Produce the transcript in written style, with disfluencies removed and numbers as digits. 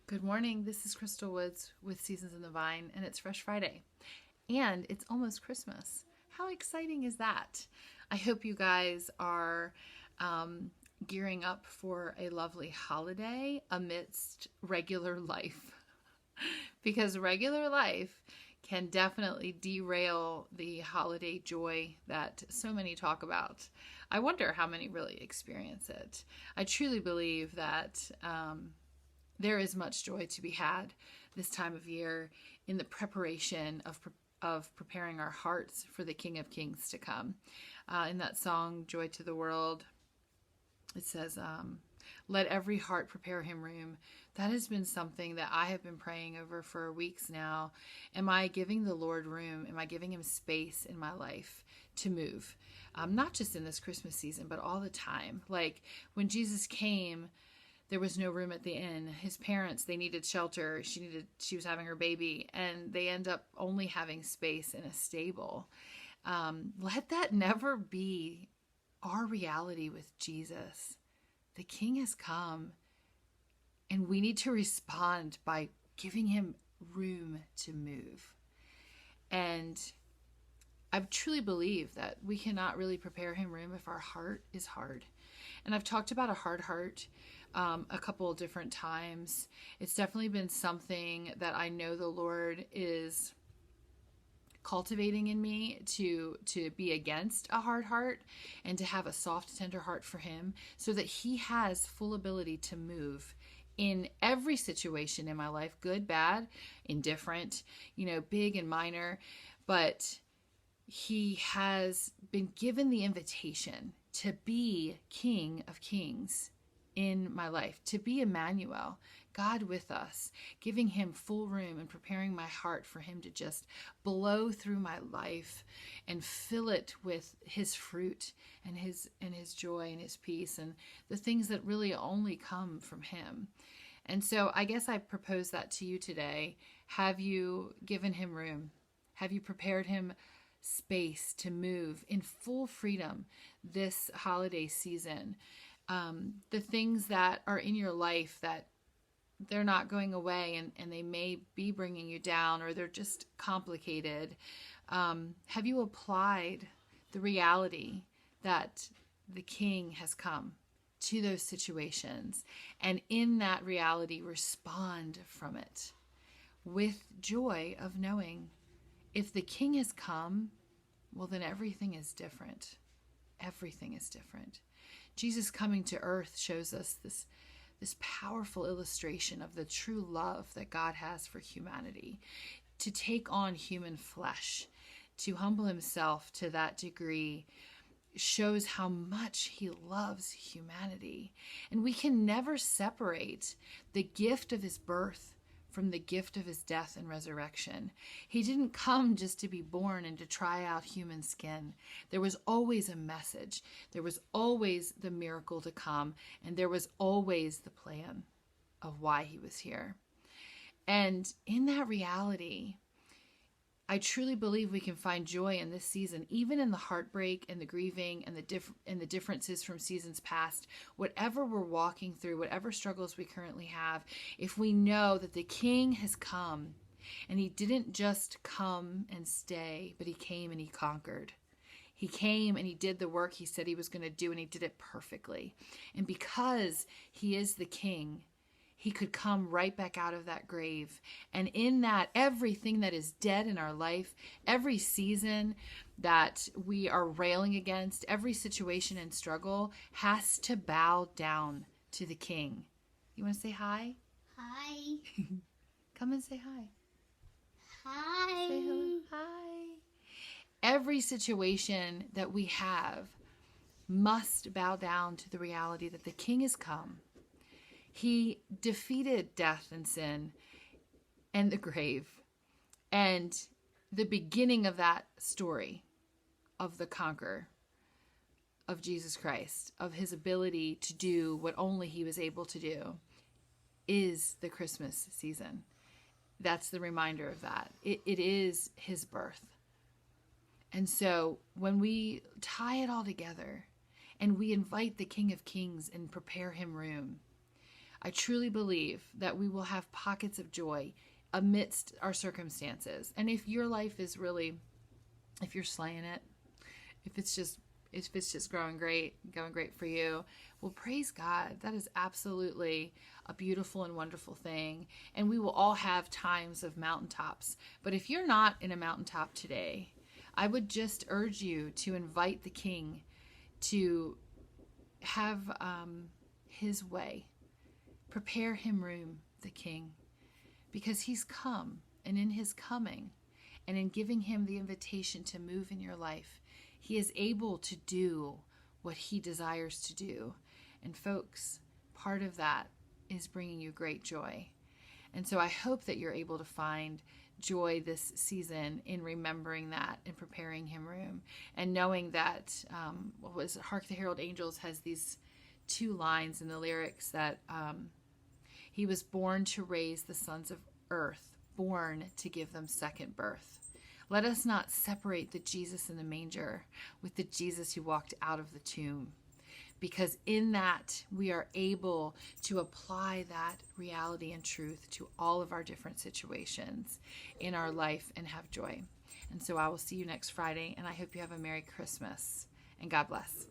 Good morning. This is Crystal Woods with Seasons in the Vine, and it's Fresh Friday. And it's almost Christmas. How exciting is that? I hope you guys are gearing up for a lovely holiday amidst regular life. Because regular life can definitely derail the holiday joy that so many talk about. I wonder how many really experience it. I truly believe that there is much joy to be had this time of year in the preparation of preparing our hearts for the King of Kings to come. In that song, Joy to the World, it says, let every heart prepare him room. That has been something that I have been praying over for weeks now. Am I giving the Lord room? Am I giving him space in my life to move? Not just in this Christmas season, but all the time. Like when Jesus came, there was no room at the inn. His parents, they needed shelter. She was having her baby, and they end up only having space in a stable. Let that never be our reality with Jesus. The King has come, and we need to respond by giving him room to move. And I truly believe that we cannot really prepare him room if our heart is hard. And I've talked about a hard heart a couple of different times. It's definitely been something that I know the Lord is cultivating in me to be against a hard heart and to have a soft, tender heart for him so that he has full ability to move in every situation in my life, good, bad, indifferent, big and minor. But he has been given the invitation to be King of Kings in my life, to be Emmanuel, God with us, giving him full room and preparing my heart for him to just blow through my life and fill it with his fruit and his joy and his peace and the things that really only come from him. And so I guess I propose that to you today. Have you given him room? Have you prepared him space to move in full freedom this holiday season? The things that are in your life that they're not going away and they may be bringing you down or they're just complicated. Have you applied the reality that the King has come to those situations, and in that reality respond from it with joy of knowing if the King has come, well, then everything is different. Everything is different. Jesus coming to earth shows us this powerful illustration of the true love that God has for humanity. To take on human flesh, to humble himself to that degree, shows how much he loves humanity. And we can never separate the gift of his birth from the gift of his death and resurrection. He didn't come just to be born and to try out human skin. There was always a message. There was always the miracle to come. And there was always the plan of why he was here. And in that reality, I truly believe we can find joy in this season, even in the heartbreak and the grieving and the differences from seasons past. Whatever we're walking through, whatever struggles we currently have, if we know that the King has come, and he didn't just come and stay, but he came and he conquered. He came and he did the work he said he was going to do, and he did it perfectly. And because he is the King, he could come right back out of that grave. And in that, everything that is dead in our life, every season that we are railing against, every situation and struggle has to bow down to the King. You want to say hi? Hi. Come and say hi. Hi. Say hello. Hi. Every situation that we have must bow down to the reality that the King has come. He defeated death and sin and the grave. And the beginning of that story of the conqueror, of Jesus Christ, of his ability to do what only he was able to do, is the Christmas season. That's the reminder of that. It is his birth. And so when we tie it all together and we invite the King of Kings and prepare him room, I truly believe that we will have pockets of joy amidst our circumstances. And if your life is really, if you're slaying it, if it's just going great for you, well, praise God. That is absolutely a beautiful and wonderful thing. And we will all have times of mountaintops. But if you're not in a mountaintop today, I would just urge you to invite the King to have his way. Prepare him room, the King, because he's come, and in his coming and in giving him the invitation to move in your life, he is able to do what he desires to do. And folks, part of that is bringing you great joy. And so I hope that you're able to find joy this season in remembering that and preparing him room, and knowing that Hark the Herald Angels has these 2 lines in the lyrics that he was born to raise the sons of earth, born to give them second birth. Let us not separate the Jesus in the manger with the Jesus who walked out of the tomb, because in that we are able to apply that reality and truth to all of our different situations in our life and have joy. And so I will see you next Friday, and I hope you have a Merry Christmas, and God bless.